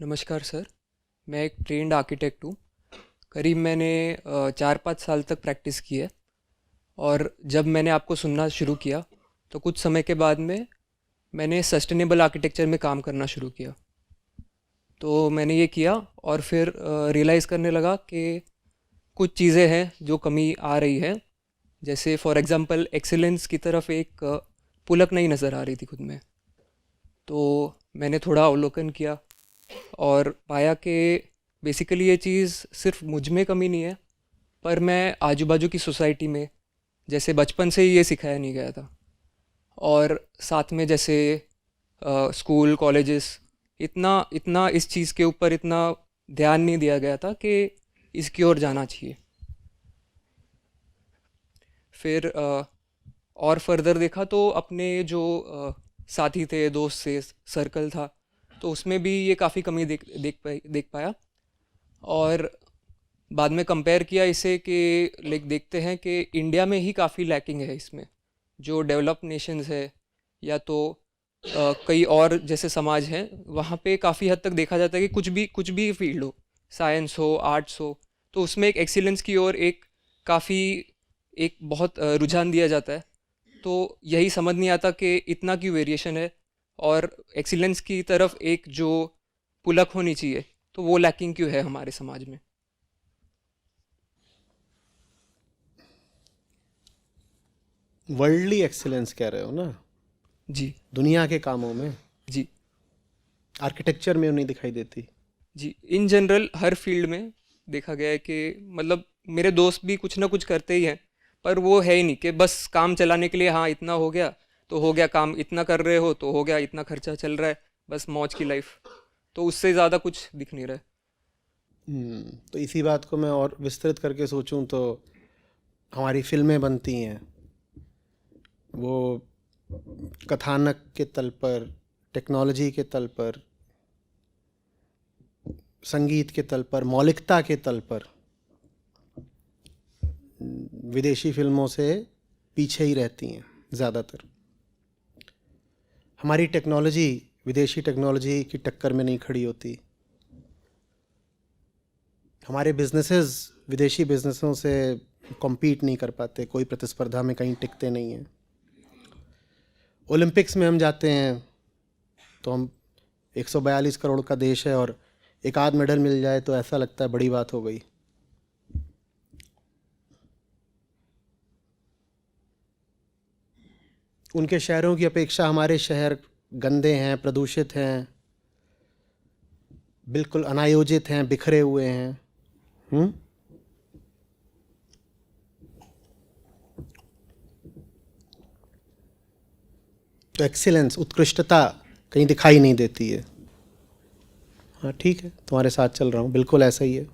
नमस्कार सर। मैं एक ट्रेन्ड आर्किटेक्ट हूँ। करीब मैंने 4-5 साल तक प्रैक्टिस की है। और जब मैंने आपको सुनना शुरू किया तो कुछ समय के बाद में मैंने सस्टेनेबल आर्किटेक्चर में काम करना शुरू किया। तो मैंने ये किया और फिर रियलाइज़ करने लगा कि कुछ चीज़ें हैं जो कमी आ रही है। जैसे फॉर एग्ज़ाम्पल एक्सीलेंस की तरफ एक पुलक नहीं नज़र आ रही थी खुद में। तो मैंने थोड़ा अवलोकन किया और पाया कि बेसिकली ये चीज़ सिर्फ मुझ में कमी नहीं है, पर मैं आजू बाजू की सोसाइटी में जैसे बचपन से ही ये सिखाया नहीं गया था। और साथ में जैसे स्कूल कॉलेजेस इतना इतना इस चीज़ के ऊपर इतना ध्यान नहीं दिया गया था कि इसकी ओर जाना चाहिए। फिर और फर्दर देखा तो अपने जो साथी थे, दोस्त थे, सर्कल था, तो उसमें भी ये काफ़ी कमी देख पाया। और बाद में कंपेयर किया इसे कि लाइक देखते हैं कि इंडिया में ही काफ़ी लैकिंग है इसमें। जो डेवलप नेशंस है या तो कई और जैसे समाज हैं, वहाँ पे काफ़ी हद तक देखा जाता है कि कुछ भी फील्ड हो, साइंस हो, आर्ट्स हो, तो उसमें एक एक्सीलेंस की ओर एक काफ़ी एक बहुत रुझान दिया जाता है। तो यही समझ नहीं आता कि इतना क्यों वेरिएशन है, और एक्सीलेंस की तरफ एक जो पुलक होनी चाहिए तो वो लैकिंग क्यों है हमारे समाज में। वर्ल्डली एक्सीलेंस कह रहे हो ना? जी। दुनिया के कामों में जी। आर्किटेक्चर में नहीं दिखाई देती। जी, इन जनरल हर फील्ड में देखा गया है कि मतलब मेरे दोस्त भी कुछ ना कुछ करते ही हैं, पर वो है ही नहीं कि बस काम चलाने के लिए हाँ इतना हो गया तो हो गया, काम इतना कर रहे हो तो हो गया, इतना खर्चा चल रहा है, बस मौज की लाइफ। तो उससे ज़्यादा कुछ दिख नहीं रहा है। तो इसी बात को मैं और विस्तृत करके सोचूं तो हमारी फिल्में बनती हैं, वो कथानक के तल पर, टेक्नोलॉजी के तल पर, संगीत के तल पर, मौलिकता के तल पर विदेशी फिल्मों से पीछे ही रहती हैं ज़्यादातर। हमारी टेक्नोलॉजी विदेशी टेक्नोलॉजी की टक्कर में नहीं खड़ी होती। हमारे बिजनेसेस विदेशी बिजनेसों से कॉम्पीट नहीं कर पाते, कोई प्रतिस्पर्धा में कहीं टिकते नहीं हैं। ओलंपिक्स में हम जाते हैं तो हम 142 करोड़ का देश है और एक आध मेडल मिल जाए तो ऐसा लगता है बड़ी बात हो गई। उनके शहरों की अपेक्षा हमारे शहर गंदे हैं, प्रदूषित हैं, बिल्कुल अनायोजित हैं, बिखरे हुए हैं। तो एक्सीलेंस, उत्कृष्टता कहीं दिखाई नहीं देती है। हाँ ठीक है, तुम्हारे साथ चल रहा हूँ, बिल्कुल ऐसा ही है।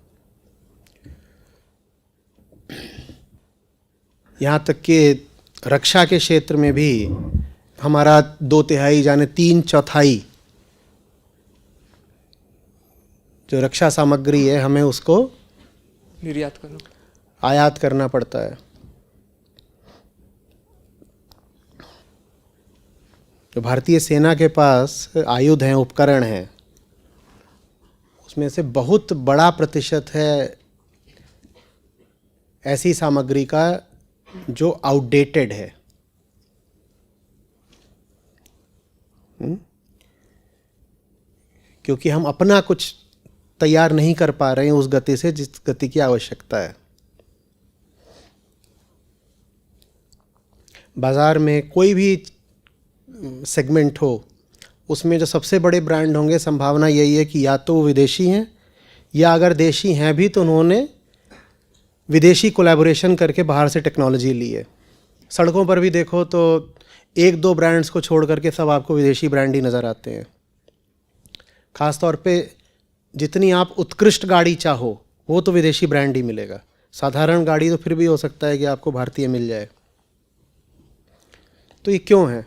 यहाँ तक कि रक्षा के क्षेत्र में भी हमारा 2/3 यानी 3/4 जो रक्षा सामग्री है हमें उसको निर्यात करना। आयात करना पड़ता है। जो भारतीय सेना के पास आयुध हैं, उपकरण हैं, उसमें से बहुत बड़ा प्रतिशत है ऐसी सामग्री का जो आउटडेटेड है। क्योंकि हम अपना कुछ तैयार नहीं कर पा रहे हैं उस गति से जिस गति की आवश्यकता है। बाज़ार में कोई भी सेगमेंट हो, उसमें जो सबसे बड़े ब्रांड होंगे, संभावना यही है कि या तो वो विदेशी हैं, या अगर देशी हैं भी तो उन्होंने विदेशी कोलैबोरेशन करके बाहर से टेक्नोलॉजी ली है। सड़कों पर भी देखो तो 1-2 ब्रांड्स को छोड़ करके सब आपको विदेशी ब्रांड ही नज़र आते हैं। ख़ास तौर पे जितनी आप उत्कृष्ट गाड़ी चाहो वो तो विदेशी ब्रांड ही मिलेगा। साधारण गाड़ी तो फिर भी हो सकता है कि आपको भारतीय मिल जाए। तो ये क्यों है?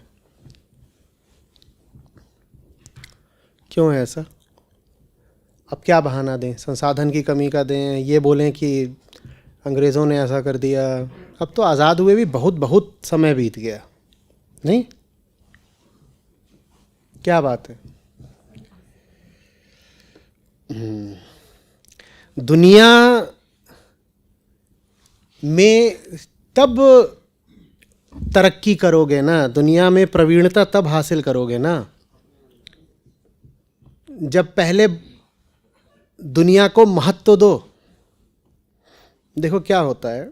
क्यों है ऐसा? अब क्या बहाना दें? संसाधन की कमी का दें, ये बोलें कि अंग्रेज़ों ने ऐसा कर दिया। अब तो आज़ाद हुए भी बहुत बहुत समय बीत गया, नहीं? क्या बात है? दुनिया में तब तरक्की करोगे ना, दुनिया में प्रवीणता तब हासिल करोगे ना जब पहले दुनिया को महत्व दो। देखो क्या होता है,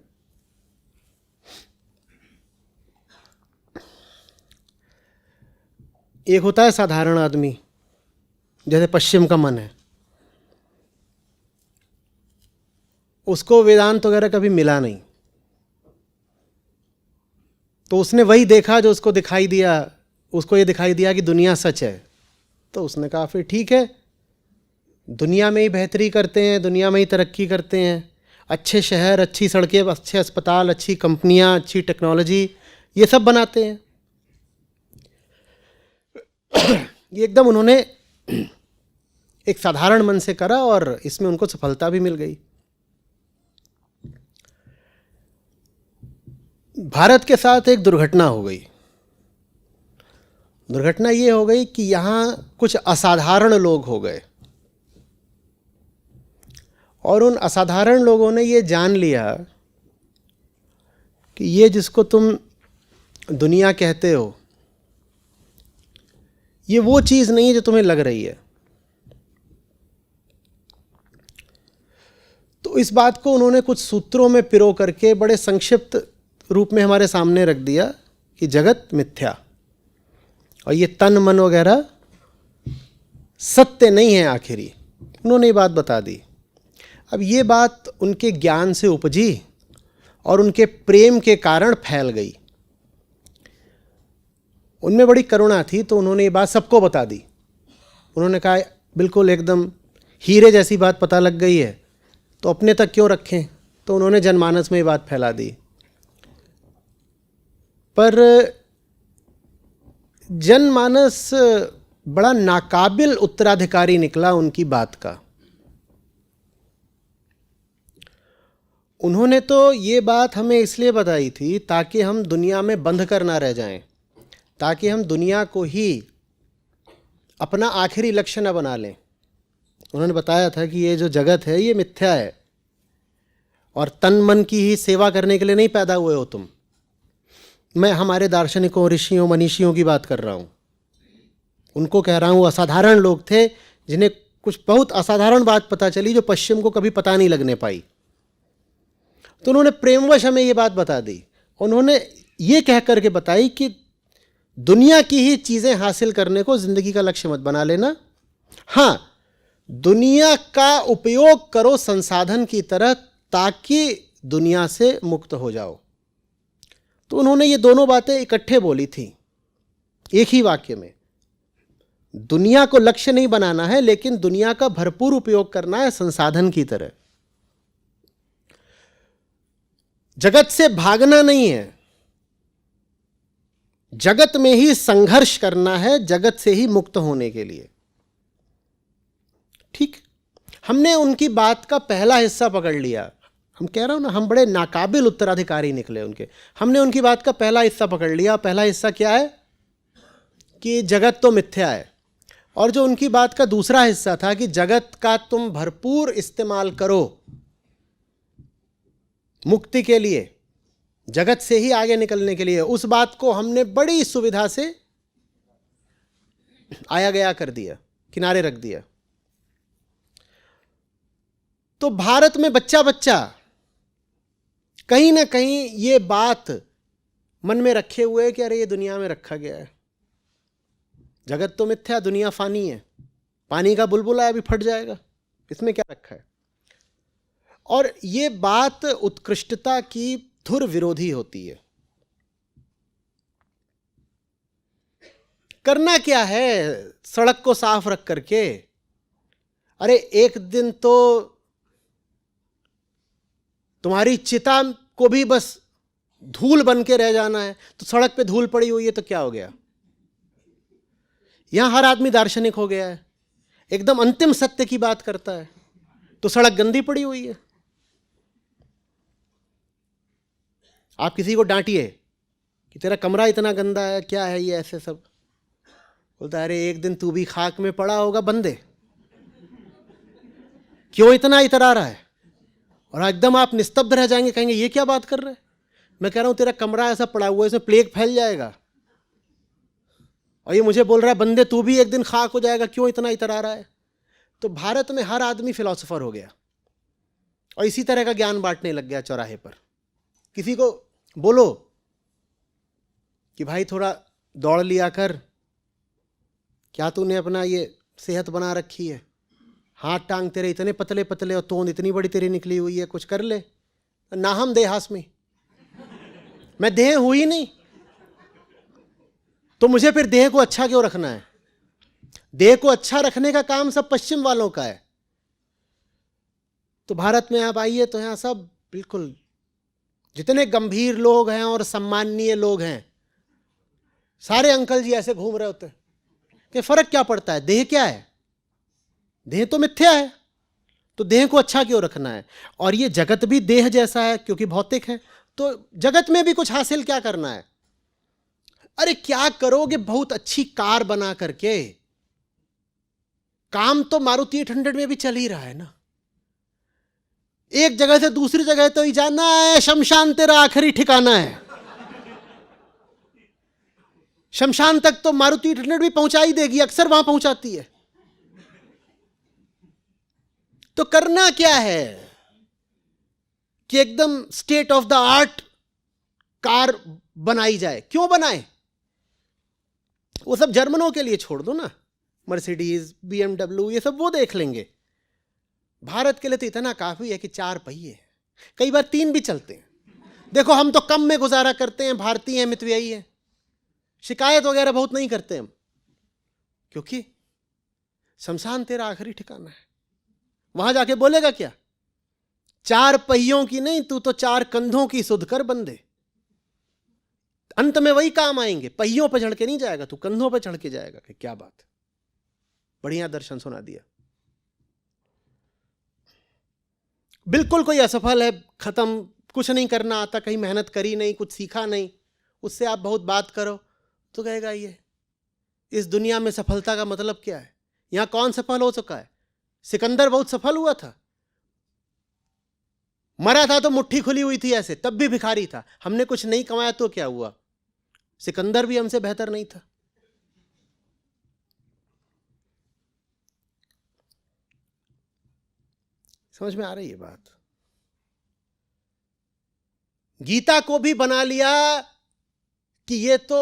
एक होता है साधारण आदमी, जैसे पश्चिम का मन है, उसको वेदांत वगैरह कभी मिला नहीं, तो उसने वही देखा जो उसको दिखाई दिया, उसको ये दिखाई दिया कि दुनिया सच है, तो उसने कहा फिर ठीक है, दुनिया में ही बेहतरी करते हैं, दुनिया में ही तरक्की करते हैं, अच्छे शहर, अच्छी सड़कें, अच्छे अस्पताल, अच्छी कंपनियां, अच्छी टेक्नोलॉजी, ये सब बनाते हैं। ये एकदम उन्होंने एक साधारण मन से करा और इसमें उनको सफलता भी मिल गई। भारत के साथ एक दुर्घटना हो गई। दुर्घटना ये हो गई कि यहाँ कुछ असाधारण लोग हो गए और उन असाधारण लोगों ने ये जान लिया कि ये जिसको तुम दुनिया कहते हो ये वो चीज़ नहीं है जो तुम्हें लग रही है। तो इस बात को उन्होंने कुछ सूत्रों में पिरो करके बड़े संक्षिप्त रूप में हमारे सामने रख दिया कि जगत मिथ्या और ये तन मन वगैरह सत्य नहीं है। आखिरी उन्होंने ये बात बता दी। अब ये बात उनके ज्ञान से उपजी और उनके प्रेम के कारण फैल गई। उनमें बड़ी करुणा थी तो उन्होंने ये बात सबको बता दी। उन्होंने कहा बिल्कुल एकदम हीरे जैसी बात पता लग गई है तो अपने तक क्यों रखें, तो उन्होंने जनमानस में ये बात फैला दी। पर जनमानस बड़ा नाकाबिल उत्तराधिकारी निकला उनकी बात का। उन्होंने तो ये बात हमें इसलिए बताई थी ताकि हम दुनिया में बंध कर ना रह जाएं, ताकि हम दुनिया को ही अपना आखिरी लक्ष्य न बना लें। उन्होंने बताया था कि ये जो जगत है ये मिथ्या है और तन मन की ही सेवा करने के लिए नहीं पैदा हुए हो तुम। मैं हमारे दार्शनिकों, ऋषियों, मनीषियों की बात कर रहा हूँ। उनको कह रहा हूँ असाधारण लोग थे जिन्हें कुछ बहुत असाधारण बात पता चली जो पश्चिम को कभी पता नहीं लगने पाई। तो उन्होंने प्रेमवश हमें ये बात बता दी। उन्होंने ये कह करके बताई कि दुनिया की ही चीज़ें हासिल करने को ज़िंदगी का लक्ष्य मत बना लेना। हाँ, दुनिया का उपयोग करो संसाधन की तरह ताकि दुनिया से मुक्त हो जाओ। तो उन्होंने ये दोनों बातें इकट्ठे बोली थी एक ही वाक्य में। दुनिया को लक्ष्य नहीं बनाना है लेकिन दुनिया का भरपूर उपयोग करना है संसाधन की तरह। जगत से भागना नहीं है, जगत में ही संघर्ष करना है जगत से ही मुक्त होने के लिए। ठीक, हमने उनकी बात का पहला हिस्सा पकड़ लिया। हम कह रहा हूं ना, हम बड़े नाकाबिल उत्तराधिकारी निकले उनके। हमने उनकी बात का पहला हिस्सा पकड़ लिया। पहला हिस्सा क्या है कि जगत तो मिथ्या है, और जो उनकी बात का दूसरा हिस्सा था कि जगत का तुम भरपूर इस्तेमाल करो मुक्ति के लिए, जगत से ही आगे निकलने के लिए, उस बात को हमने बड़ी सुविधा से आया गया कर दिया, किनारे रख दिया। तो भारत में बच्चा बच्चा कहीं ना कहीं ये बात मन में रखे हुए कि अरे ये दुनिया में रखा गया है, जगत तो मिथ्या, दुनिया फानी है, पानी का बुलबुला है अभी फट जाएगा, इसमें क्या रखा है। और ये बात उत्कृष्टता की धुर विरोधी होती है। करना क्या है सड़क को साफ रख करके? अरे एक दिन तो तुम्हारी चिता को भी बस धूल बन के रह जाना है, तो सड़क पे धूल पड़ी हुई है तो क्या हो गया? यहां हर आदमी दार्शनिक हो गया है, एकदम अंतिम सत्य की बात करता है, तो सड़क गंदी पड़ी हुई है। आप किसी को डांटिए कि तेरा कमरा इतना गंदा है, क्या है ये, ऐसे सब बोलता है अरे एक दिन तू भी खाक में पड़ा होगा बंदे। क्यों इतना इतरा रहा है? और एकदम आप निस्तब्ध रह जाएंगे, कहेंगे ये क्या बात कर रहे हैं। मैं कह रहा हूं तेरा कमरा ऐसा पड़ा हुआ है, इसमें प्लेग फैल जाएगा, और ये मुझे बोल रहा है बंदे तू भी एक दिन खाक हो जाएगा, क्यों इतना इतरा रहा है? तो भारत में हर आदमी फिलोसोफर हो गया और इसी तरह का ज्ञान बांटने लग गया चौराहे पर। किसी को बोलो कि भाई थोड़ा दौड़ लिया कर, क्या तूने अपना ये सेहत बना रखी है, हाथ टांग तेरे इतने पतले पतले और तोंद इतनी बड़ी तेरी निकली हुई है, कुछ कर ले। ना हम देहास में, मैं देह हुई नहीं, तो मुझे फिर देह को अच्छा क्यों रखना है? देह को अच्छा रखने का काम सब पश्चिम वालों का है। तो भारत में आप आइए तो यहां सब बिल्कुल जितने गंभीर लोग हैं और सम्माननीय लोग हैं, सारे अंकल जी ऐसे घूम रहे होते हैं कि फर्क क्या पड़ता है, देह क्या है? देह तो मिथ्या है, तो देह को अच्छा क्यों रखना है? और ये जगत भी देह जैसा है क्योंकि भौतिक है, तो जगत में भी कुछ हासिल क्या करना है? अरे क्या करोगे बहुत अच्छी कार बना करके? काम तो मारुति 800 में भी चल ही रहा है ना। एक जगह से दूसरी जगह तो ही जाना है, शमशान तेरा आखिरी ठिकाना है। शमशान तक तो मारुति 800 भी पहुंचा ही देगी, अक्सर वहां पहुंचाती है। तो करना क्या है कि एकदम state of the art car बनाई जाए? क्यों बनाए? वो सब जर्मनों के लिए छोड़ दो ना, मर्सिडीज, BMW, ये सब वो देख लेंगे। भारत के लिए तो इतना काफी है कि 4 पहिए, कई बार 3 भी चलते हैं। देखो हम तो कम में गुजारा करते हैं, भारतीय हैं, मितव्ययी हैं, शिकायत वगैरह बहुत नहीं करते हम, क्योंकि शमशान तेरा आखिरी ठिकाना है। वहां जाके बोलेगा क्या? 4 पहियों की नहीं, तू तो 4 कंधों की सुध कर बंदे। अंत में वही काम आएंगे, पहियों पर चढ़ के नहीं जाएगा, तू कंधों पर चढ़ के जाएगा। कि क्या बात है, बढ़िया दर्शन सुना दिया। बिल्कुल कोई असफल है, खत्म, कुछ नहीं करना आता, कहीं मेहनत करी नहीं, कुछ सीखा नहीं, उससे आप बहुत बात करो तो कहेगा ये इस दुनिया में सफलता का मतलब क्या है? यहां कौन सफल हो चुका है? सिकंदर बहुत सफल हुआ था, मरा था तो मुट्ठी खुली हुई थी ऐसे, तब भी भिखारी था। हमने कुछ नहीं कमाया तो क्या हुआ? सिकंदर भी हमसे बेहतर नहीं था। समझ में आ रही है बात? गीता को भी बना लिया कि ये तो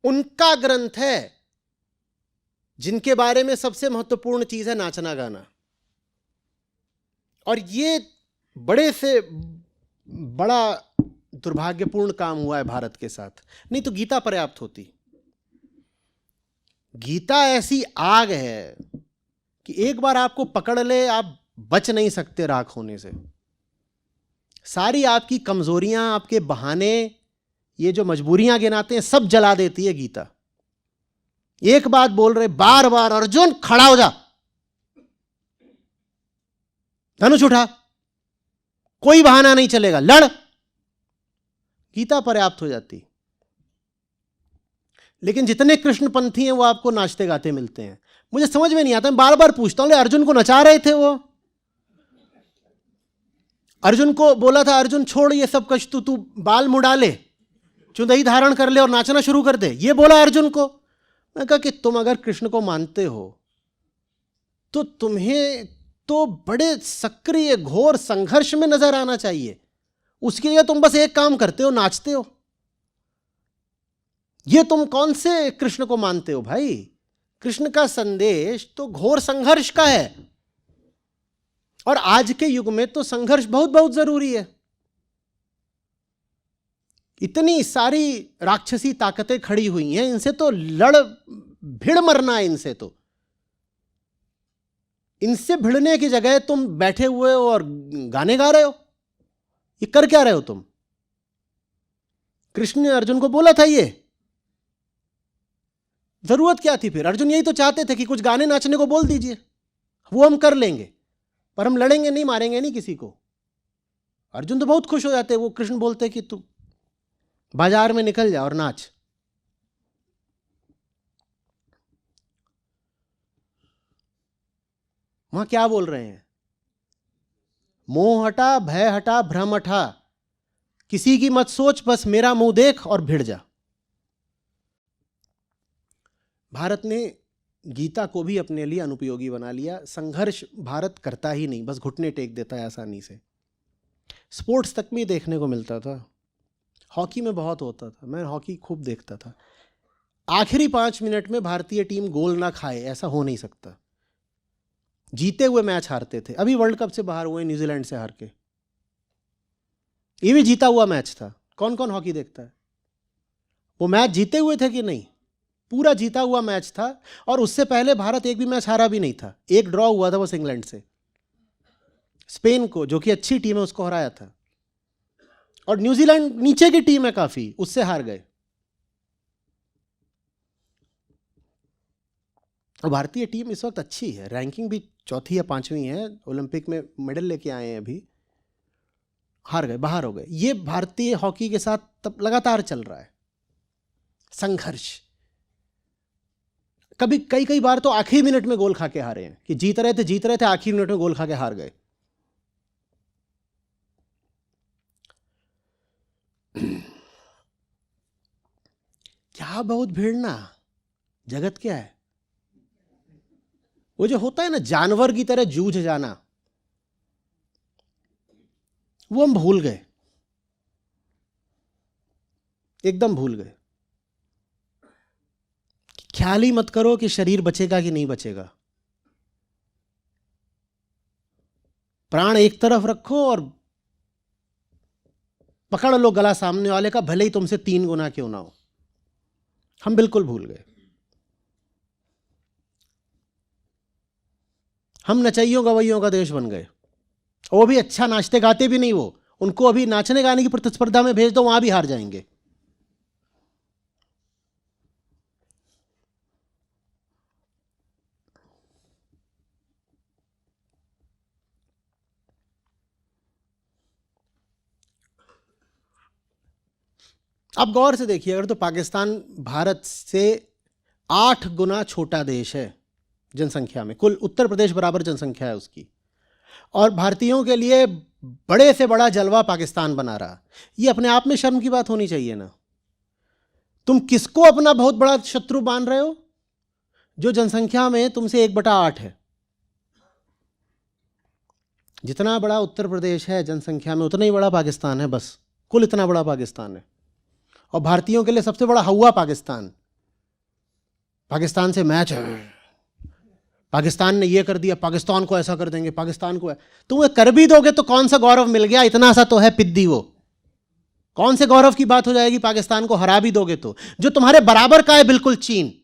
उनका ग्रंथ है जिनके बारे में सबसे महत्वपूर्ण चीज है नाचना गाना, और ये बड़े से बड़ा दुर्भाग्यपूर्ण काम हुआ है भारत के साथ। नहीं तो गीता पर्याप्त होती। गीता ऐसी आग है कि एक बार आपको पकड़ ले, आप बच नहीं सकते राख होने से। सारी आपकी कमजोरियां, आपके बहाने, ये जो मजबूरियां गिनाते हैं, सब जला देती है गीता। एक बात बोल रहे बार बार, अर्जुन खड़ा हो जा, धनुष उठा, कोई बहाना नहीं चलेगा, लड़। गीता पर्याप्त हो जाती। लेकिन जितने कृष्णपंथी हैं वो आपको नाचते गाते मिलते हैं। मुझे समझ में नहीं आता, मैं बार बार पूछता हूं, अर्जुन को नचा रहे थे वो? अर्जुन को बोला था अर्जुन छोड़ ये सब कष्ट, तू बाल मुड़ा ले, चुंदई धारण कर ले और नाचना शुरू कर दे, ये बोला अर्जुन को। मैं कहा कि तुम अगर कृष्ण को मानते हो तो तुम्हें तो बड़े सक्रिय घोर संघर्ष में नजर आना चाहिए। उसके लिए तुम बस एक काम करते हो, नाचते हो। ये तुम कौन से कृष्ण को मानते हो भाई? कृष्ण का संदेश तो घोर संघर्ष का है, और आज के युग में तो संघर्ष बहुत बहुत जरूरी है। इतनी सारी राक्षसी ताकतें खड़ी हुई हैं, इनसे तो लड़ भिड़ मरना है। इनसे भिड़ने की जगह तुम बैठे हुए हो और गाने गा रहे हो। ये कर क्या रहे हो तुम? कृष्ण ने अर्जुन को बोला था, ये जरूरत क्या थी फिर? अर्जुन यही तो चाहते थे कि कुछ गाने नाचने को बोल दीजिए, वो हम कर लेंगे, पर हम लड़ेंगे नहीं, मारेंगे नहीं किसी को। अर्जुन तो बहुत खुश हो जाते, वो कृष्ण बोलते कि तू बाजार में निकल जा और नाच। वहां क्या बोल रहे हैं? मोह हटा, भय हटा, भ्रम हटा, किसी की मत सोच, बस मेरा मुंह देख और भिड़ जा। भारत ने गीता को भी अपने लिए अनुपयोगी बना लिया। संघर्ष भारत करता ही नहीं, बस घुटने टेक देता है आसानी से। स्पोर्ट्स तक में देखने को मिलता था, हॉकी में बहुत होता था, मैं हॉकी खूब देखता था। आखिरी 5 मिनट में भारतीय टीम गोल ना खाए, ऐसा हो नहीं सकता। जीते हुए मैच हारते थे। अभी वर्ल्ड कप से बाहर हुए न्यूजीलैंड से हार के, ये भी जीता हुआ मैच था। कौन कौन हॉकी देखता है? वो मैच जीते हुए थे कि नहीं? पूरा जीता हुआ मैच था। और उससे पहले भारत एक भी मैच हारा भी नहीं था, एक ड्रॉ हुआ था बस इंग्लैंड से। स्पेन को, जो कि अच्छी टीम है, उसको हराया था। और न्यूजीलैंड नीचे की टीम है काफी, उससे हार गए। और भारतीय टीम इस वक्त अच्छी है, रैंकिंग भी 4थी या 5वीं है, ओलंपिक में मेडल लेके आए हैं, अभी हार गए, बाहर हो गए। ये भारतीय हॉकी के साथ तब लगातार चल रहा है संघर्ष। कभी कई कई बार तो आखिरी मिनट में गोल खा के हारे हैं, कि जीत रहे थे, आखिरी मिनट में गोल खा के हार गए। क्या बहुत भिड़ना, जगत क्या है? वो जो होता है ना जानवर की तरह जूझ जाना, वो हम भूल गए, एकदम भूल गए। ख्याल ही मत करो कि शरीर बचेगा कि नहीं बचेगा। प्राण एक तरफ रखो और पकड़ लो गला सामने वाले का, भले ही तुमसे 3 गुना क्यों ना हो। हम बिल्कुल भूल गए। हम नचइयों गवैयों का देश बन गए। वो भी अच्छा नाचते गाते भी नहीं, वो उनको अभी नाचने गाने की प्रतिस्पर्धा में भेज दो, वहां भी हार जाएंगे। अब गौर से देखिए, अगर तो पाकिस्तान भारत से 8 गुना छोटा देश है जनसंख्या में, कुल उत्तर प्रदेश बराबर जनसंख्या है उसकी, और भारतीयों के लिए बड़े से बड़ा जलवा पाकिस्तान बना रहा। ये अपने आप में शर्म की बात होनी चाहिए ना। तुम किसको अपना बहुत बड़ा शत्रु मान रहे हो? जो जनसंख्या में तुमसे 1/8 है। जितना बड़ा उत्तर प्रदेश है जनसंख्या में, उतना ही बड़ा पाकिस्तान है, बस कुल इतना बड़ा पाकिस्तान है। और भारतीयों के लिए सबसे बड़ा हवा पाकिस्तान। पाकिस्तान से मैच है, पाकिस्तान ने ये कर दिया, पाकिस्तान को ऐसा कर देंगे, पाकिस्तान को तुम्हें कर भी दोगे तो कौन सा गौरव मिल गया? इतना सा तो है पिद्दी, वो कौन से गौरव की बात हो जाएगी? पाकिस्तान को हरा भी दोगे तो जो तुम्हारे बराबर का है बिल्कुल चीन,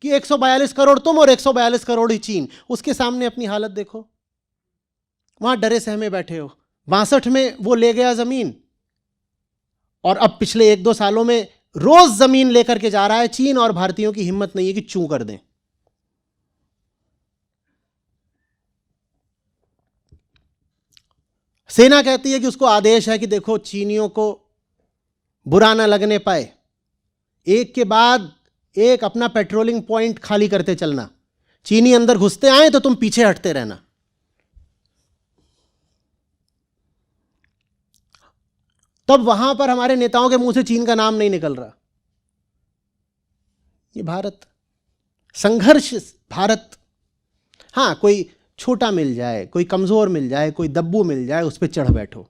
कि 142 करोड़ तुम और 142 करोड़ ही चीन, उसके सामने अपनी हालत देखो। वहां डरे सहमे बैठे हो। 62 में वो ले गया जमीन, और अब पिछले 1-2 सालों में रोज जमीन लेकर के जा रहा है चीन, और भारतीयों की हिम्मत नहीं है कि चूं कर दें। सेना कहती है कि उसको आदेश है कि देखो चीनियों को बुरा ना लगने पाए, एक के बाद एक अपना पेट्रोलिंग पॉइंट खाली करते चलना। चीनी अंदर घुसते आए तो तुम पीछे हटते रहना। तब वहां पर हमारे नेताओं के मुंह से चीन का नाम नहीं निकल रहा। ये भारत संघर्ष, भारत। हां, कोई छोटा मिल जाए, कोई कमजोर मिल जाए, कोई दब्बू मिल जाए, उस पर चढ़ बैठो,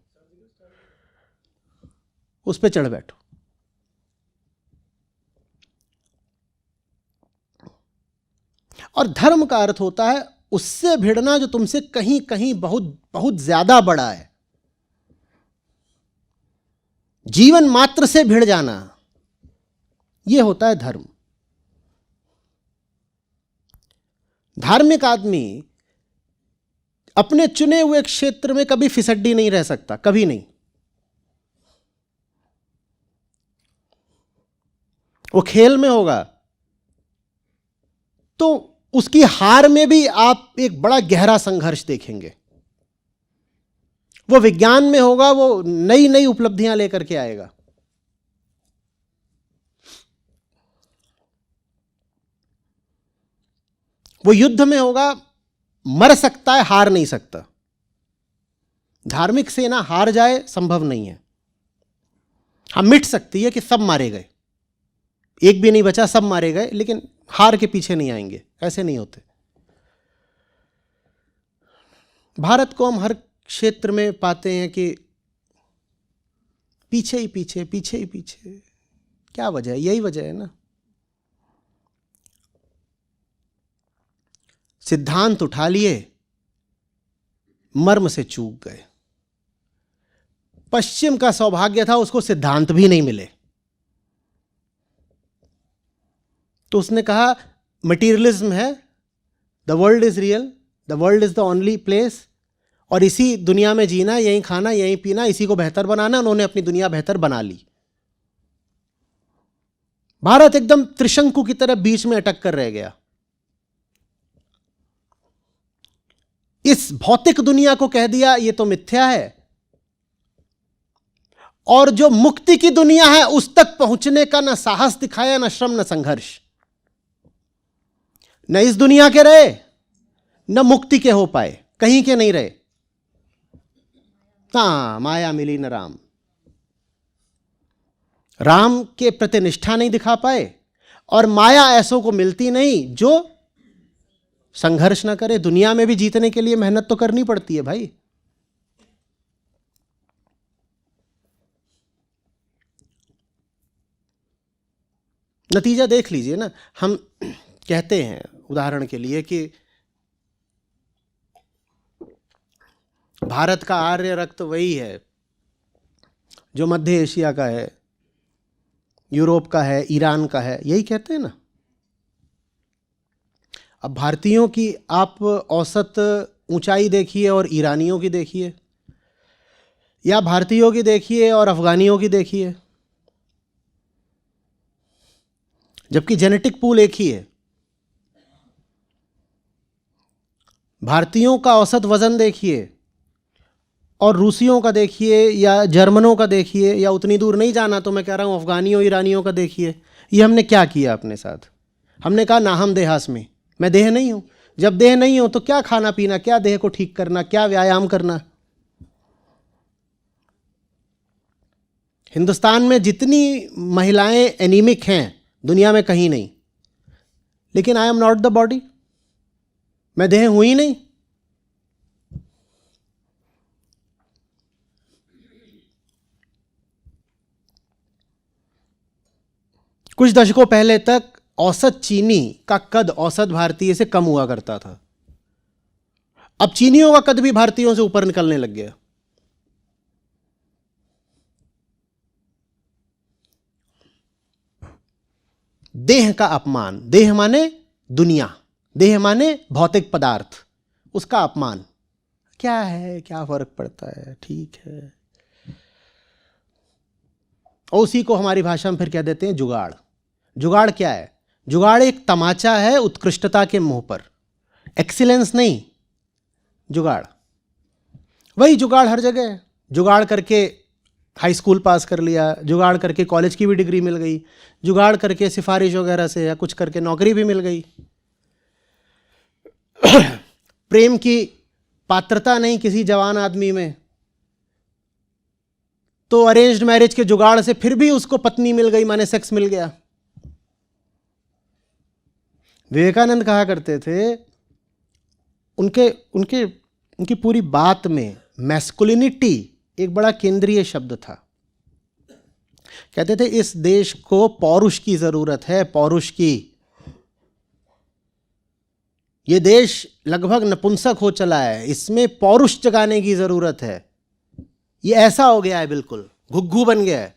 उस पर चढ़ बैठो। और धर्म का अर्थ होता है उससे भिड़ना जो तुमसे कहीं कहीं बहुत बहुत ज्यादा बड़ा है। जीवन मात्र से भिड़ जाना, यह होता है धर्म। धार्मिक आदमी अपने चुने हुए क्षेत्र में कभी फिसड्डी नहीं रह सकता, कभी नहीं। वो खेल में होगा तो उसकी हार में भी आप एक बड़ा गहरा संघर्ष देखेंगे। वो विज्ञान में होगा, वो नई नई उपलब्धियां लेकर के आएगा। वो युद्ध में होगा, मर सकता है, हार नहीं सकता। धार्मिक सेना हार जाए संभव नहीं है। हाँ, मिट सकती है कि सब मारे गए, एक भी नहीं बचा, सब मारे गए, लेकिन हार के पीछे नहीं आएंगे, ऐसे नहीं होते। भारत को हम हर क्षेत्र में पाते हैं कि पीछे ही पीछे, पीछे ही पीछे। क्या वजह है? यही वजह है ना, सिद्धांत उठा लिए, मर्म से चूक गए। पश्चिम का सौभाग्य था, उसको सिद्धांत भी नहीं मिले, तो उसने कहा मटीरियलिज्म है, the world is real, the world is the only place, और इसी दुनिया में जीना, यहीं खाना, यहीं पीना, इसी को बेहतर बनाना। उन्होंने अपनी दुनिया बेहतर बना ली। भारत एकदम त्रिशंकु की तरह बीच में अटक कर रह गया। इस भौतिक दुनिया को कह दिया ये तो मिथ्या है, और जो मुक्ति की दुनिया है उस तक पहुंचने का न साहस दिखाया, न श्रम, न संघर्ष। न इस दुनिया के रहे, न मुक्ति के हो पाए, कहीं के नहीं रहे। हाँ, माया मिली न राम, राम के प्रति निष्ठा नहीं दिखा पाए, और माया ऐसों को मिलती नहीं जो संघर्ष ना करे। दुनिया में भी जीतने के लिए मेहनत तो करनी पड़ती है भाई। नतीजा देख लीजिए ना। हम कहते हैं उदाहरण के लिए कि भारत का आर्य रक्त वही है जो मध्य एशिया का है, यूरोप का है, ईरान का है, यही कहते हैं ना। अब भारतीयों की आप औसत ऊंचाई देखिए और ईरानियों की देखिए, या भारतीयों की देखिए और अफगानियों की देखिए, जबकि जेनेटिक पूल एक ही है। भारतीयों का औसत वजन देखिए और रूसियों का देखिए, या जर्मनों का देखिए, या उतनी दूर नहीं जाना तो मैं कह रहा हूँ अफगानियों ईरानियों का देखिए। ये हमने क्या किया अपने साथ? हमने कहा ना हम देहास्मी, मैं देह नहीं हूँ। जब देह नहीं हूँ तो क्या खाना पीना, क्या देह को ठीक करना, क्या व्यायाम करना। हिंदुस्तान में जितनी महिलाएं एनीमिक हैं दुनिया में कहीं नहीं, लेकिन I am not the body, मैं देह हूं ही नहीं। कुछ दशकों पहले तक औसत चीनी का कद औसत भारतीय से कम हुआ करता था। अब चीनियों का कद भी भारतीयों से ऊपर निकलने लग गया। देह का अपमान, देह माने दुनिया, देह माने भौतिक पदार्थ, उसका अपमान क्या है, क्या फर्क पड़ता है, ठीक है। और उसी को हमारी भाषा में फिर कह देते हैं जुगाड़। जुगाड़ क्या है? जुगाड़ एक तमाचा है उत्कृष्टता के मुंह पर, एक्सीलेंस नहीं, जुगाड़। वही जुगाड़ हर जगह है। जुगाड़ करके हाई स्कूल पास कर लिया, जुगाड़ करके कॉलेज की भी डिग्री मिल गई, जुगाड़ करके सिफारिश वगैरह से या कुछ करके नौकरी भी मिल गई। प्रेम की पात्रता नहीं किसी जवान आदमी में, तो अरेंज्ड मैरिज के जुगाड़ से फिर भी उसको पत्नी मिल गई, माने सेक्स मिल गया। विवेकानंद कहा करते थे, उनकी पूरी बात में मैस्कुलिनिटी एक बड़ा केंद्रीय शब्द था। कहते थे इस देश को पौरुष की जरूरत है, पौरुष की। ये देश लगभग नपुंसक हो चला है, इसमें पौरुष जगाने की जरूरत है। ये ऐसा हो गया है, बिल्कुल घुग्गू बन गया है।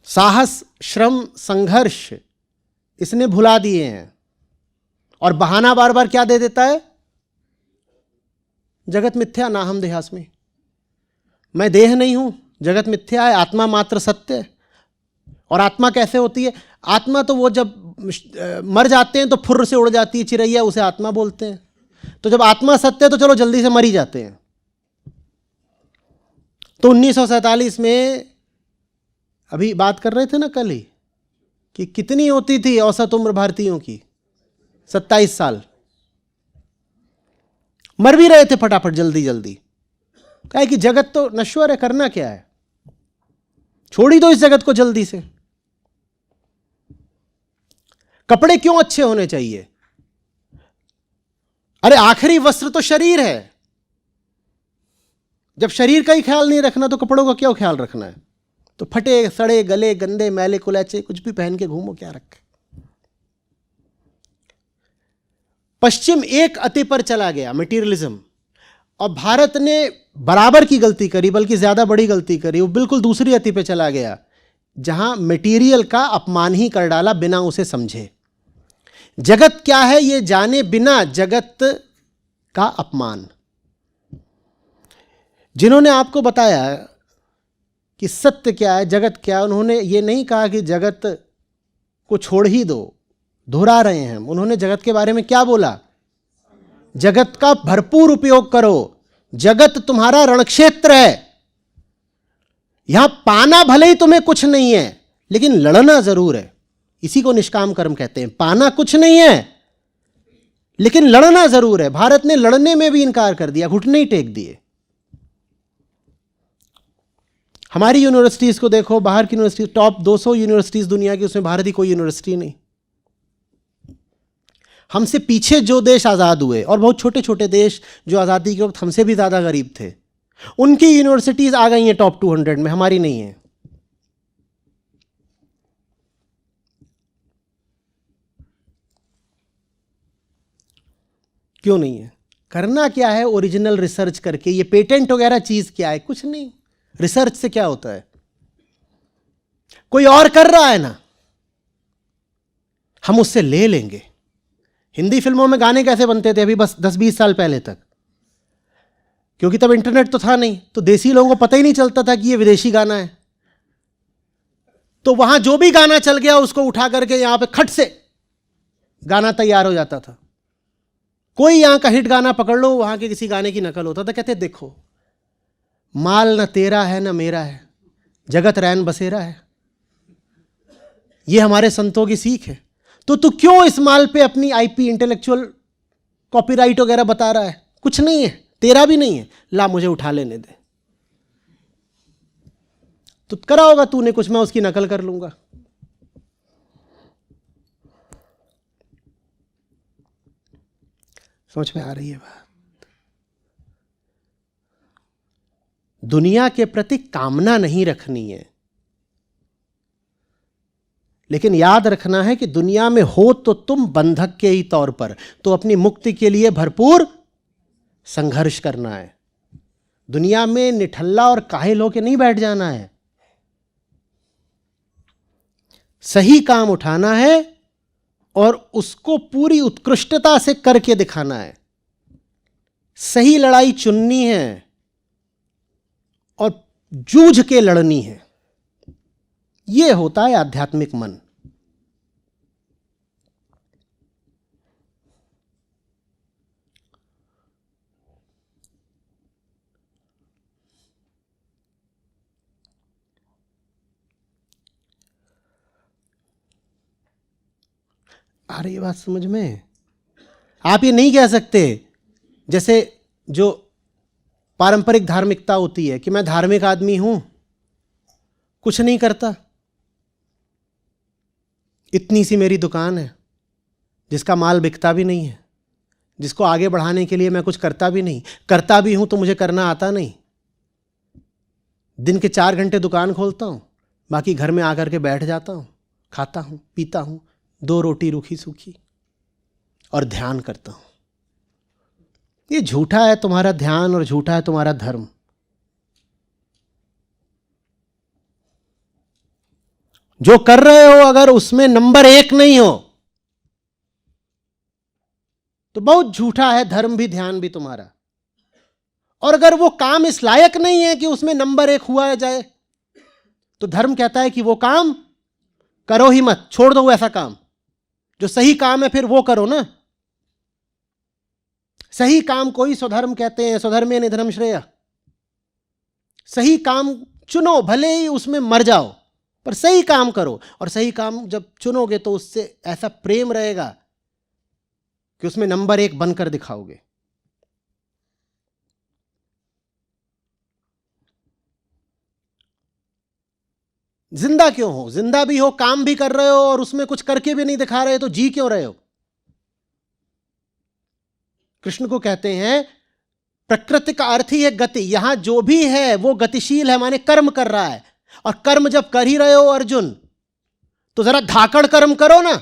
साहस, श्रम, संघर्ष इसने भुला दिए हैं, और बहाना बार बार क्या दे देता है? जगत मिथ्या ना हम देहास्मी, मैं देह नहीं हूं, जगत मिथ्या है, आत्मा मात्र सत्य है। और आत्मा कैसे होती है? आत्मा तो वो जब मर जाते हैं तो फुर्र से उड़ जाती है चिड़ैया, उसे आत्मा बोलते हैं। तो जब आत्मा सत्य है तो चलो जल्दी से मर ही जाते हैं। तो 1947 में, अभी बात कर रहे थे ना कल ही, कि कितनी होती थी औसत उम्र भारतीयों की? 27 साल। मर भी रहे थे फटाफट जल्दी जल्दी। कहा कि जगत तो नश्वर है, करना क्या है, छोड़ ही दो इस जगत को जल्दी से। कपड़े क्यों अच्छे होने चाहिए? अरे आखिरी वस्त्र तो शरीर है। जब शरीर का ही ख्याल नहीं रखना तो कपड़ों का क्यों ख्याल रखना है? तो फटे सड़े गले गंदे मैले कुलैचे कुछ भी पहन के घूमो, क्या रखे। पश्चिम एक अति पर चला गया, मटीरियलिज्म, और भारत ने बराबर की गलती करी, बल्कि ज्यादा बड़ी गलती करी। वो बिल्कुल दूसरी अति पे चला गया, जहां मटेरियल का अपमान ही कर डाला बिना उसे समझे। जगत क्या है ये जाने बिना जगत का अपमान। जिन्होंने आपको बताया कि सत्य क्या है, जगत क्या है, उन्होंने ये नहीं कहा कि जगत को छोड़ ही दो, दोहरा रहे हैं हम। उन्होंने जगत के बारे में क्या बोला? जगत का भरपूर उपयोग करो, जगत तुम्हारा रणक्षेत्र है। यहां पाना भले ही तुम्हें कुछ नहीं है, लेकिन लड़ना जरूर है। इसी को निष्काम कर्म कहते हैं। पाना कुछ नहीं है, लेकिन लड़ना जरूर है। भारत ने लड़ने में भी इनकार कर दिया, घुटने ही टेक दिए। हमारी यूनिवर्सिटीज को देखो, बाहर की यूनिवर्सिटी, टॉप 200 यूनिवर्सिटीज दुनिया की, उसमें भारत की कोई यूनिवर्सिटी नहीं। हमसे पीछे जो देश आज़ाद हुए, और बहुत छोटे छोटे देश जो आज़ादी के वक्त हमसे भी ज़्यादा गरीब थे, उनकी यूनिवर्सिटीज़ आ गई हैं टॉप 200 में, हमारी नहीं है। क्यों नहीं है? करना क्या है? ओरिजिनल रिसर्च करके। ये पेटेंट वगैरह चीज़ क्या है? कुछ नहीं। रिसर्च से क्या होता है? कोई और कर रहा है ना, हम उससे ले लेंगे। हिंदी फिल्मों में गाने कैसे बनते थे अभी बस 10-20 साल पहले तक? क्योंकि तब इंटरनेट तो था नहीं, तो देसी लोगों को पता ही नहीं चलता था कि ये विदेशी गाना है। तो वहां जो भी गाना चल गया उसको उठा करके यहां पे खट से गाना तैयार हो जाता था। कोई यहां का हिट गाना पकड़ लो, वहां के किसी गाने की नकल होता था। कहते देखो, माल न तेरा है न मेरा है, जगत रैन बसेरा है। ये हमारे संतों की सीख है। तो तू क्यों इस माल पे अपनी आईपी, इंटेलेक्चुअल कॉपीराइट वगैरह बता रहा है? कुछ नहीं है, तेरा भी नहीं है, ला मुझे उठा लेने दे। तो करा होगा तूने कुछ, मैं उसकी नकल कर लूंगा। समझ में आ रही है बात? दुनिया के प्रति कामना नहीं रखनी है, लेकिन याद रखना है कि दुनिया में हो तो तुम बंधक के ही तौर पर, तो अपनी मुक्ति के लिए भरपूर संघर्ष करना है। दुनिया में निठल्ला और काहिल होकर नहीं बैठ जाना है। सही काम उठाना है और उसको पूरी उत्कृष्टता से करके दिखाना है। सही लड़ाई चुननी है और जूझ के लड़नी है। यह होता है आध्यात्मिक मन। आ रही है बात समझ में? आप ये नहीं कह सकते जैसे जो पारंपरिक धार्मिकता होती है कि मैं धार्मिक आदमी हूं, कुछ नहीं करता, इतनी सी मेरी दुकान है जिसका माल बिकता भी नहीं है, जिसको आगे बढ़ाने के लिए मैं कुछ करता भी नहीं, करता भी हूं तो मुझे करना आता नहीं। दिन के 4 घंटे दुकान खोलता हूं, बाकी घर में आकर के बैठ जाता हूं, खाता हूं, पीता हूं, 2 रोटी रूखी सूखी, और ध्यान करता हूं। ये झूठा है तुम्हारा ध्यान और झूठा है तुम्हारा धर्म। जो कर रहे हो अगर उसमें नंबर 1 नहीं हो तो बहुत झूठा है धर्म भी, ध्यान भी तुम्हारा। और अगर वो काम इस लायक नहीं है कि उसमें नंबर 1 हुआ जाए, तो धर्म कहता है कि वो काम करो ही मत, छोड़ दो ऐसा काम। जो सही काम है फिर वो करो ना। सही काम को ही स्वधर्म कहते हैं, स्वधर्मे निधनम श्रेय। सही काम चुनो, भले ही उसमें मर जाओ, पर सही काम करो, और सही काम जब चुनोगे तो उससे ऐसा प्रेम रहेगा कि उसमें नंबर 1 बनकर दिखाओगे। जिंदा क्यों हो? जिंदा भी हो, काम भी कर रहे हो और उसमें कुछ करके भी नहीं दिखा रहे, तो जी क्यों रहे हो? कृष्ण को कहते हैं प्रकृति का अर्थ ही है गति। यहां जो भी है वो गतिशील है, माने कर्म कर रहा है। और कर्म जब कर ही रहे हो अर्जुन, तो जरा धाकड़ कर्म करो ना।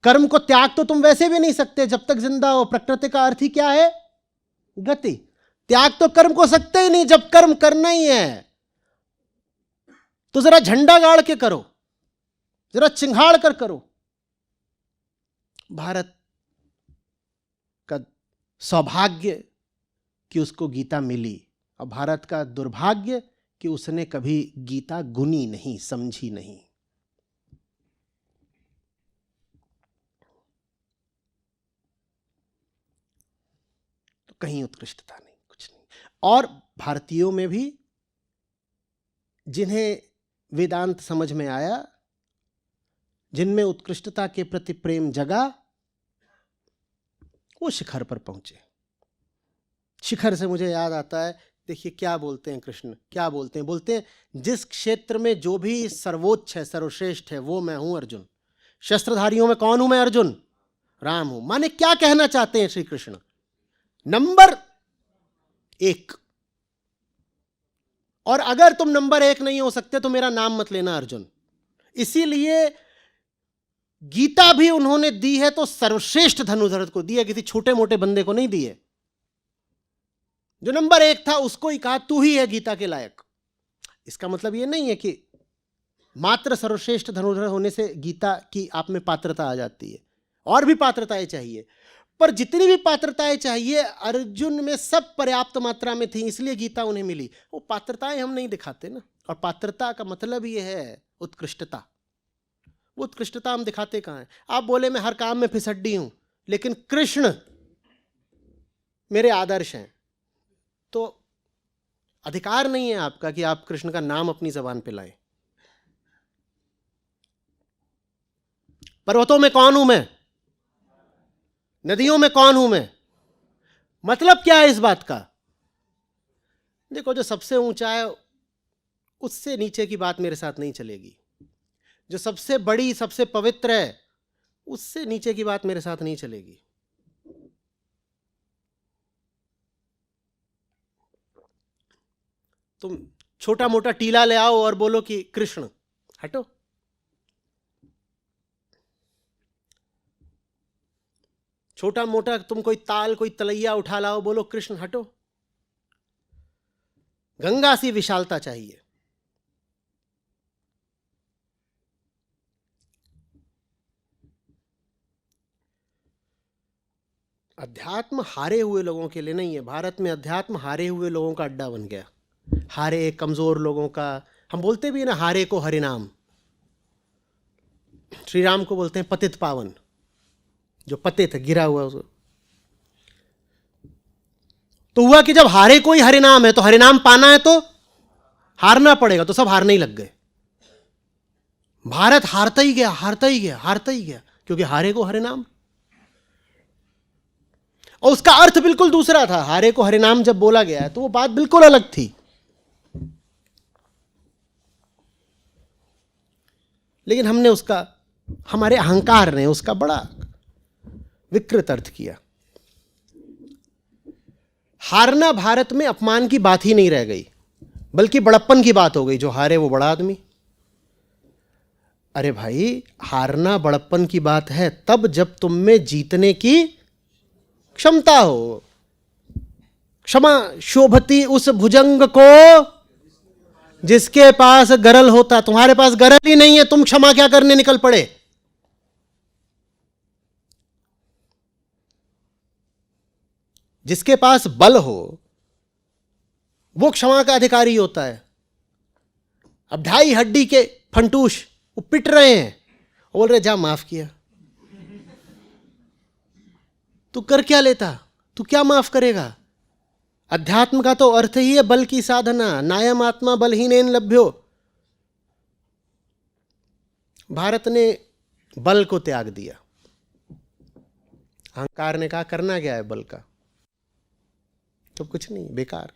कर्म को त्याग तो तुम वैसे भी नहीं सकते जब तक जिंदा हो। प्रकृति का अर्थ ही क्या है? गति। त्याग तो कर्म को सकते ही नहीं जब कर्म करना ही है। तो जरा झंडा गाड़ के करो, जरा चिंगाड़ कर करो। भारत का सौभाग्य कि उसको गीता मिली, और भारत का दुर्भाग्य कि उसने कभी गीता गुनी नहीं, समझी नहीं। तो कहीं उत्कृष्टता नहीं, कुछ नहीं। और भारतीयों में भी जिन्हें वेदांत समझ में आया, जिनमें उत्कृष्टता के प्रति प्रेम जगा, वो शिखर पर पहुंचे। शिखर से मुझे याद आता है, देखिए क्या बोलते हैं कृष्ण, क्या बोलते हैं? बोलते हैं जिस क्षेत्र में जो भी सर्वोच्च है, सर्वश्रेष्ठ है, वो मैं हूं अर्जुन। शस्त्रधारियों में कौन हूं मैं? अर्जुन। राम हूं। माने क्या कहना चाहते हैं श्री कृष्ण? नंबर 1। और अगर तुम नंबर 1 नहीं हो सकते तो मेरा नाम मत लेना अर्जुन। इसीलिए गीता भी उन्होंने दी है तो सर्वश्रेष्ठ धनुर्धर को दी है, किसी छोटे मोटे बंदे को नहीं दी है। जो नंबर 1 था उसको ही कहा तू ही है गीता के लायक। इसका मतलब यह नहीं है कि मात्र सर्वश्रेष्ठ धनुर्धर होने से गीता की आप में पात्रता आ जाती है, और भी पात्रताएं चाहिए। पर जितनी भी पात्रताएं चाहिए अर्जुन में सब पर्याप्त मात्रा में थी, इसलिए गीता उन्हें मिली। वो पात्रताएं हम नहीं दिखाते ना, और पात्रता का मतलब यह है उत्कृष्टता। वो उत्कृष्टता हम दिखाते कहां है? आप बोले मैं हर काम में फिसड्डी हूं, लेकिन कृष्ण मेरे आदर्श हैं, तो अधिकार नहीं है आपका कि आप कृष्ण का नाम अपनी जबान पे लाएं। पर्वतों में कौन हूं मैं? नदियों में कौन हूं मैं? मतलब क्या है इस बात का? देखो, जो सबसे ऊंचा है उससे नीचे की बात मेरे साथ नहीं चलेगी। जो सबसे बड़ी, सबसे पवित्र है, उससे नीचे की बात मेरे साथ नहीं चलेगी। तुम छोटा मोटा टीला ले आओ और बोलो कि कृष्ण, हटो। छोटा मोटा तुम कोई ताल, कोई तलैया उठा लाओ, बोलो कृष्ण, हटो। गंगा सी विशालता चाहिए। अध्यात्म हारे हुए लोगों के लिए नहीं है। भारत में अध्यात्म हारे हुए लोगों का अड्डा बन गया। हारे, कमजोर लोगों का। हम बोलते भी है ना, हारे को हरिनाम। श्री राम को बोलते हैं पतित पावन, जो पतित है, गिरा हुआ उसको। तो हुआ कि जब हारे कोई हरिनाम है, तो हरिनाम पाना है तो हारना पड़ेगा, तो सब हारने ही लग गए। भारत हारता ही गया, हारता ही गया, हारता ही गया, क्योंकि हारे को हरिनाम। और उसका अर्थ बिल्कुल दूसरा था। हारे को हरिनाम जब बोला गया है तो वो बात बिल्कुल अलग थी। लेकिन हमने उसका, हमारे अहंकार ने उसका बड़ा विकृत अर्थ किया। हारना भारत में अपमान की बात ही नहीं रह गई, बल्कि बड़प्पन की बात हो गई। जो हारे वो बड़ा आदमी। अरे भाई, हारना बड़प्पन की बात है तब जब तुम में जीतने की क्षमता हो। क्षमा शोभती उस भुजंग को जिसके पास गरल होता। तुम्हारे पास गरल ही नहीं है, तुम क्षमा क्या करने निकल पड़े? जिसके पास बल हो वो क्षमा का अधिकारी होता है। अब 2.5 हड्डी के फंटूश वो पिट रहे हैं, बोल रहे जा माफ किया। तू कर क्या लेता? तू क्या माफ करेगा? अध्यात्म का तो अर्थ ही है बल की साधना। नायम आत्मा बलहीनेन लभ्यो। भारत ने बल को त्याग दिया। अहंकार ने कहा करना क्या है बल का, तो कुछ नहीं, बेकार।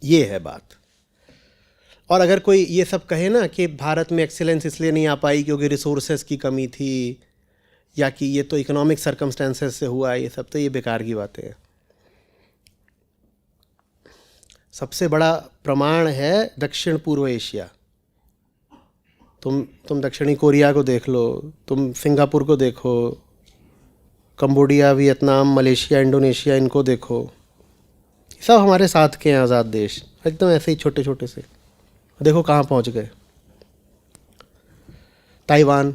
ये है बात। और अगर कोई ये सब कहे ना कि भारत में एक्सीलेंस इसलिए नहीं आ पाई क्योंकि रिसोर्सेज की कमी थी, या कि ये तो इकोनॉमिक सर्कमस्टेंसेस से हुआ, ये सब तो ये बेकार की बातें हैं। सबसे बड़ा प्रमाण है दक्षिण पूर्व एशिया। तुम दक्षिणी कोरिया को देख लो, तुम सिंगापुर को देखो, कंबोडिया, वियतनाम, मलेशिया, इंडोनेशिया, इनको देखो, सब हमारे साथ के हैं आज़ाद देश, एकदम ऐसे ही छोटे छोटे से। देखो कहाँ पहुँच गए। ताइवान,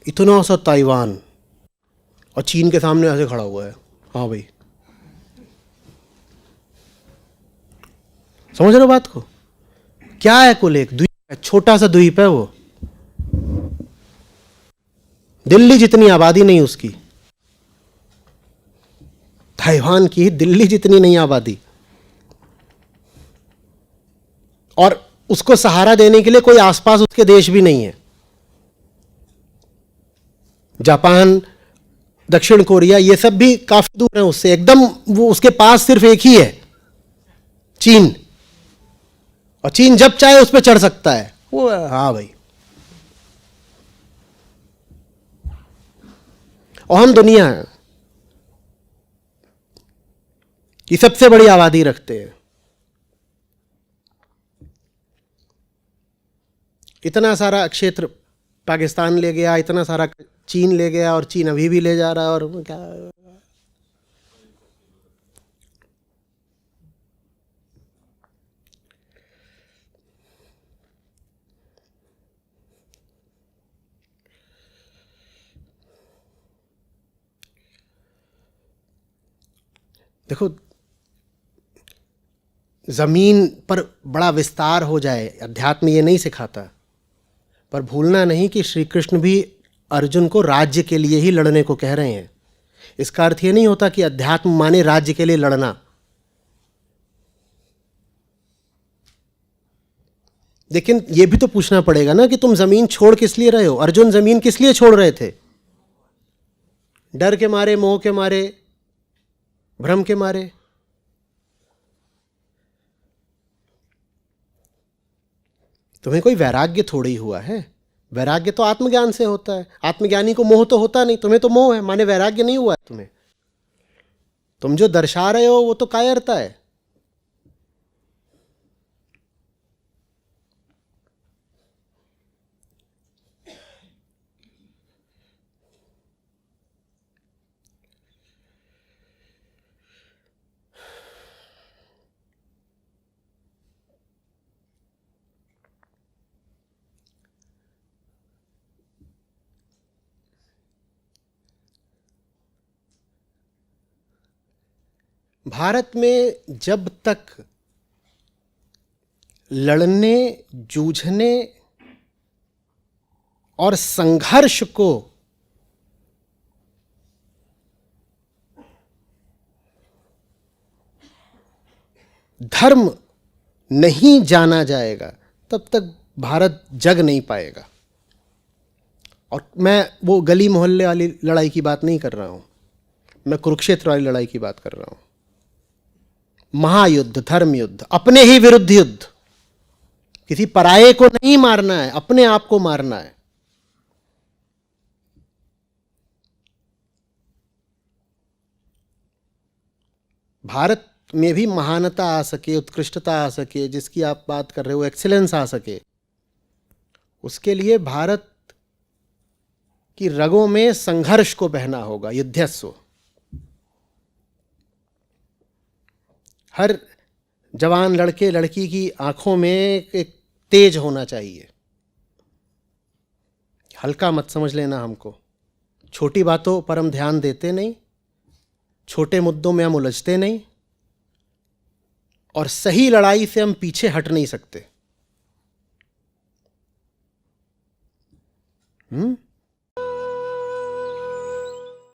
इतना सा ताइवान, और चीन के सामने ऐसे खड़ा हुआ है। हाँ भाई, समझ रहे हो बात को? क्या है, कुल एक द्वीप है, छोटा सा द्वीप है वो, दिल्ली जितनी आबादी नहीं उसकी, ताइवान की दिल्ली जितनी नहीं आबादी, और उसको सहारा देने के लिए कोई आसपास उसके देश भी नहीं है। जापान, दक्षिण कोरिया, ये सब भी काफी दूर है उससे, एकदम वो उसके पास सिर्फ एक ही है, चीन। और चीन जब चाहे उस पर चढ़ सकता है वो। हाँ भाई, और हम दुनिया की सबसे बड़ी आबादी रखते हैं। इतना सारा क्षेत्र पाकिस्तान ले गया, इतना सारा चीन ले गया, और चीन अभी भी ले जा रहा है। और क्या, देखो जमीन पर बड़ा विस्तार हो जाए, अध्यात्म ये नहीं सिखाता, पर भूलना नहीं कि श्री कृष्ण भी अर्जुन को राज्य के लिए ही लड़ने को कह रहे हैं। इसका अर्थ ये नहीं होता कि अध्यात्म माने राज्य के लिए लड़ना। लेकिन ये भी तो पूछना पड़ेगा ना कि तुम जमीन छोड़ किस लिए रहे हो? अर्जुन जमीन किस लिए छोड़ रहे थे? डर के मारे, मोह के मारे, भ्रम के मारे। तुम्हें कोई वैराग्य थोड़ी हुआ है। वैराग्य तो आत्मज्ञान से होता है। आत्मज्ञानी को मोह तो होता नहीं, तुम्हें तो मोह है, माने वैराग्य नहीं हुआ है तुम्हें। तुम जो दर्शा रहे हो वो तो कायरता है। भारत में जब तक लड़ने, जूझने और संघर्ष को धर्म नहीं जाना जाएगा, तब तक भारत जग नहीं पाएगा। और मैं वो गली मोहल्ले वाली लड़ाई की बात नहीं कर रहा हूं, मैं कुरुक्षेत्र वाली लड़ाई की बात कर रहा हूं। महायुद्ध, धर्म युद्ध, अपने ही विरुद्ध युद्ध। किसी पराये को नहीं मारना है, अपने आप को मारना है। भारत में भी महानता आ सके, उत्कृष्टता आ सके, जिसकी आप बात कर रहे हो, एक्सीलेंस आ सके, उसके लिए भारत की रगों में संघर्ष को बहना होगा, युद्धस्व। हर जवान लड़के लड़की की आंखों में एक तेज होना चाहिए। हल्का मत समझ लेना हमको। छोटी बातों पर हम ध्यान देते नहीं, छोटे मुद्दों में हम उलझते नहीं, और सही लड़ाई से हम पीछे हट नहीं सकते।